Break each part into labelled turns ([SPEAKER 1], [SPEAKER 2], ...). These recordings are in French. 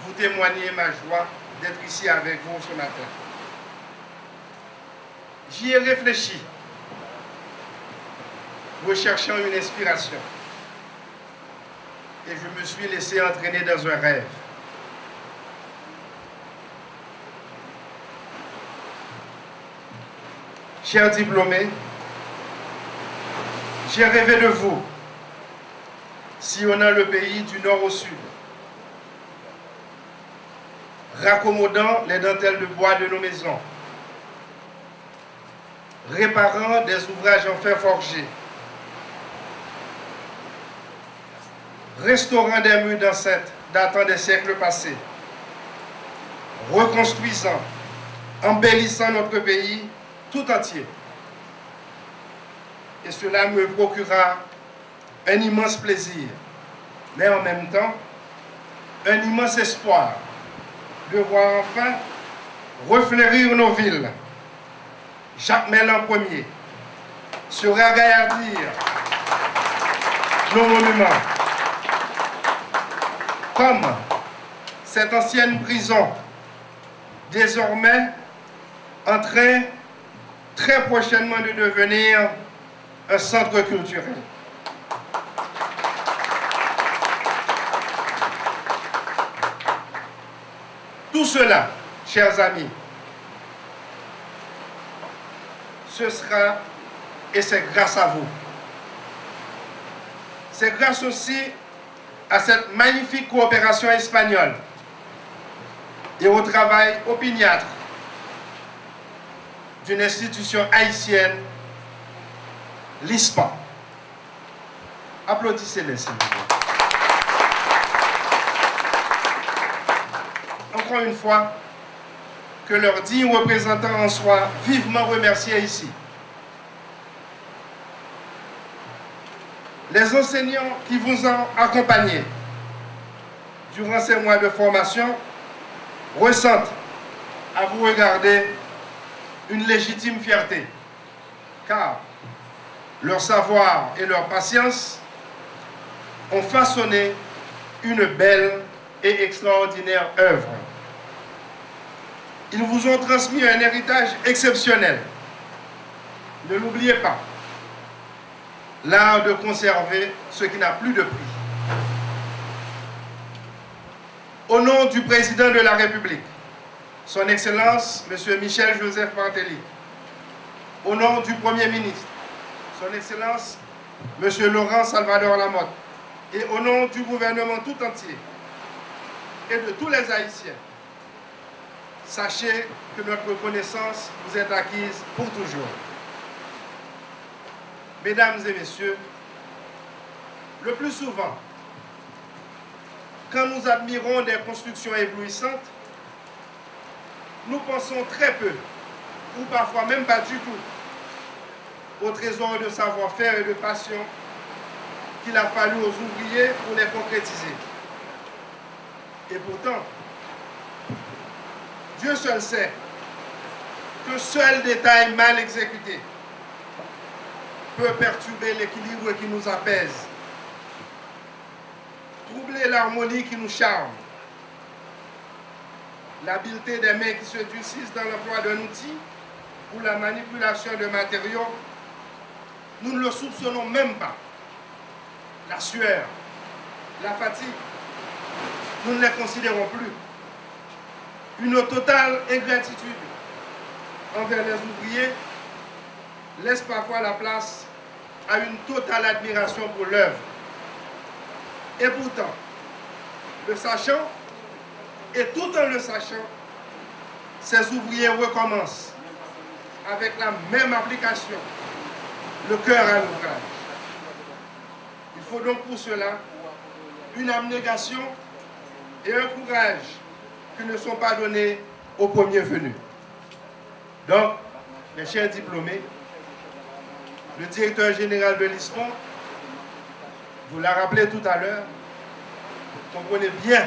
[SPEAKER 1] vous témoigner ma joie d'être ici avec vous ce matin. J'y ai réfléchi, recherchant une inspiration. Et je me suis laissé entraîner dans un rêve. Chers diplômés, j'ai rêvé de vous, sillonnant le pays du nord au sud, raccommodant les dentelles de bois de nos maisons, réparant des ouvrages en fer forgé, restaurant des murs d'enceinte datant des siècles passés, reconstruisant, embellissant notre pays tout entier. Et cela me procura un immense plaisir, mais en même temps, un immense espoir de voir enfin refleurir nos villes. Jacques Mellan Ier se ragaillardir nos monuments, comme cette ancienne prison, désormais en train très prochainement de devenir un centre culturel. Tout cela, chers amis, ce sera, et c'est grâce à vous. C'est grâce aussi à cette magnifique coopération espagnole et au travail opiniâtre d'une institution haïtienne, l'ISPA. Applaudissez-les, s'il vous plaît. Encore une fois, que leurs dignes représentants en soient vivement remerciés ici. Les enseignants qui vous ont accompagnés durant ces mois de formation ressentent à vous regarder une légitime fierté, car leur savoir et leur patience ont façonné une belle et extraordinaire œuvre. Ils vous ont transmis un héritage exceptionnel. Ne l'oubliez pas. L'art de conserver ce qui n'a plus de prix. Au nom du président de la République, son Excellence, M. Michel-Joseph Martelly, au nom du Premier ministre, son Excellence, M. Laurent Salvador Lamotte, et au nom du gouvernement tout entier et de tous les Haïtiens, sachez que notre reconnaissance vous est acquise pour toujours. Mesdames et messieurs, le plus souvent, quand nous admirons des constructions éblouissantes, nous pensons très peu, ou parfois même pas du tout, au trésor de savoir-faire et de passion qu'il a fallu aux ouvriers pour les concrétiser. Et pourtant, Dieu seul sait que seul détail mal exécuté peut perturber l'équilibre qui nous apaise, troubler l'harmonie qui nous charme, l'habileté des mains qui se durcissent dans l'emploi d'un outil ou la manipulation de matériaux. Nous ne le soupçonnons même pas. La sueur, la fatigue, nous ne les considérons plus. Une totale ingratitude envers les ouvriers laisse parfois la place à une totale admiration pour l'œuvre. Et pourtant, le sachant, et tout en le sachant, ces ouvriers recommencent avec la même application, le cœur à l'ouvrage. Il faut donc pour cela une abnégation et un courage qui ne sont pas donnés aux premiers venus. Donc, mes chers diplômés, le directeur général de l'ISPON vous l'a rappelé tout à l'heure, comprenez bien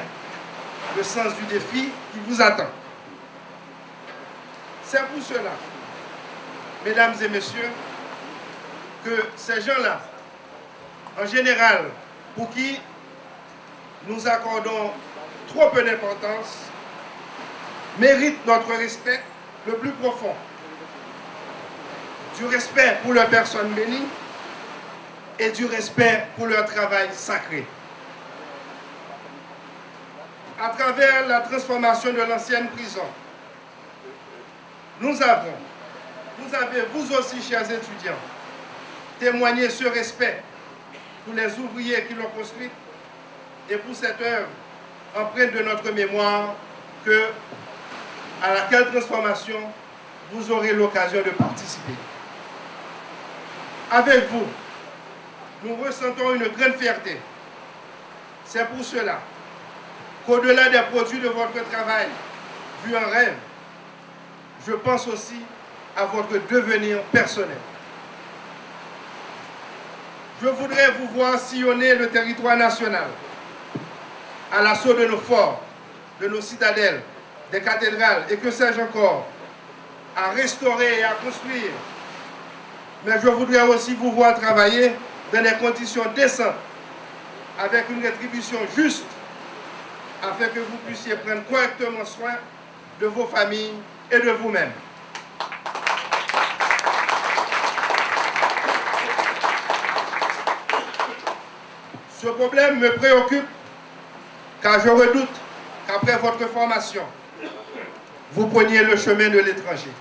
[SPEAKER 1] le sens du défi qui vous attend. C'est pour cela, mesdames et messieurs, que ces gens-là, en général, pour qui nous accordons trop peu d'importance, méritent notre respect le plus profond. Du respect pour leurs personnes bénies et du respect pour leur travail sacré. À travers la transformation de l'ancienne prison, vous avez vous aussi, chers étudiants, témoigné ce respect pour les ouvriers qui l'ont construite et pour cette œuvre empreinte de notre mémoire à laquelle transformation vous aurez l'occasion de participer. Avec vous, nous ressentons une grande fierté. C'est pour cela qu'au-delà des produits de votre travail, vu en rêve, je pense aussi à votre devenir personnel. Je voudrais vous voir sillonner le territoire national à l'assaut de nos forts, de nos citadelles, des cathédrales et que sais-je encore, à restaurer et à construire. Mais je voudrais aussi vous voir travailler dans des conditions décentes, avec une rétribution juste, afin que vous puissiez prendre correctement soin de vos familles et de vous-même. Ce problème me préoccupe car je redoute qu'après votre formation, vous preniez le chemin de l'étranger.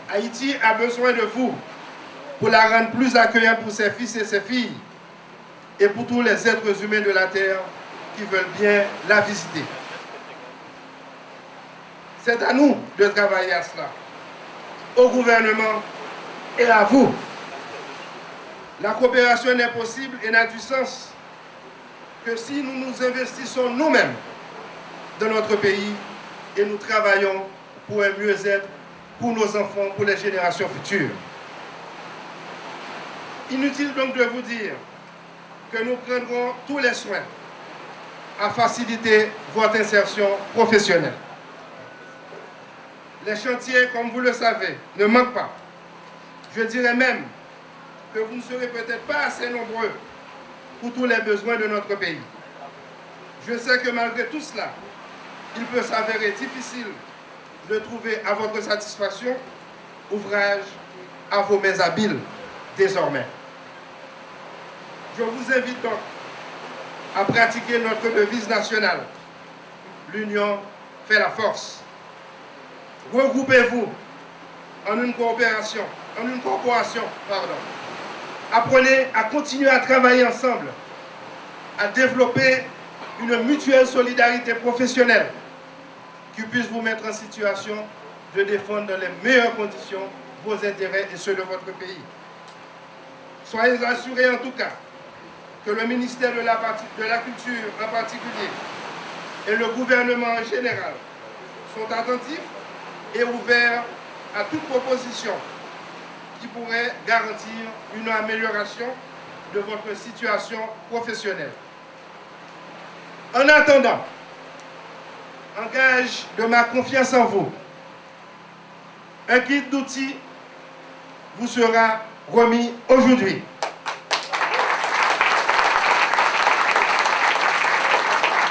[SPEAKER 1] Haïti a besoin de vous pour la rendre plus accueillante pour ses fils et ses filles et pour tous les êtres humains de la terre qui veulent bien la visiter. C'est à nous de travailler à cela, au gouvernement et à vous. La coopération n'est possible et n'a du sens que si nous nous investissons nous-mêmes dans notre pays et nous travaillons pour un mieux-être pour nos enfants, pour les générations futures. Inutile donc de vous dire que nous prendrons tous les soins à faciliter votre insertion professionnelle. Les chantiers, comme vous le savez, ne manquent pas. Je dirais même que vous ne serez peut-être pas assez nombreux pour tous les besoins de notre pays. Je sais que malgré tout cela, il peut s'avérer difficile de trouver à votre satisfaction ouvrage à vos mains habiles désormais. Je vous invite donc à pratiquer notre devise nationale. L'union fait la force. Regroupez-vous en une corporation. Apprenez à continuer à travailler ensemble, à développer une mutuelle solidarité professionnelle qui puisse vous mettre en situation de défendre dans les meilleures conditions vos intérêts et ceux de votre pays. Soyez assurés en tout cas que le ministère de la Culture en particulier et le gouvernement en général sont attentifs et ouverts à toute proposition qui pourrait garantir une amélioration de votre situation professionnelle. En attendant, en gage de ma confiance en vous, un kit d'outils vous sera remis aujourd'hui.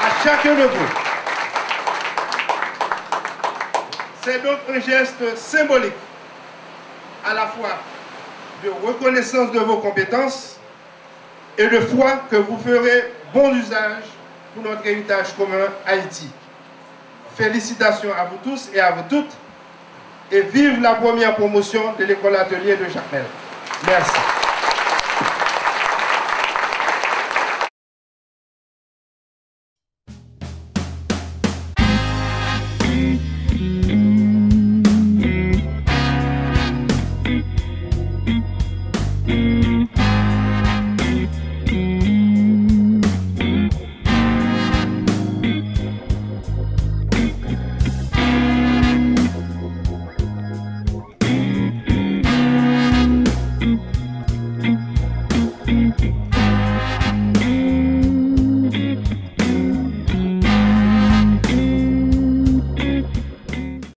[SPEAKER 1] À chacun de vous. C'est donc un geste symbolique, à la fois de reconnaissance de vos compétences et de foi que vous ferez bon usage pour notre héritage commun Haïti. Félicitations à vous tous et à vous toutes et vive la première promotion de l'école atelier de Jacmel. Merci.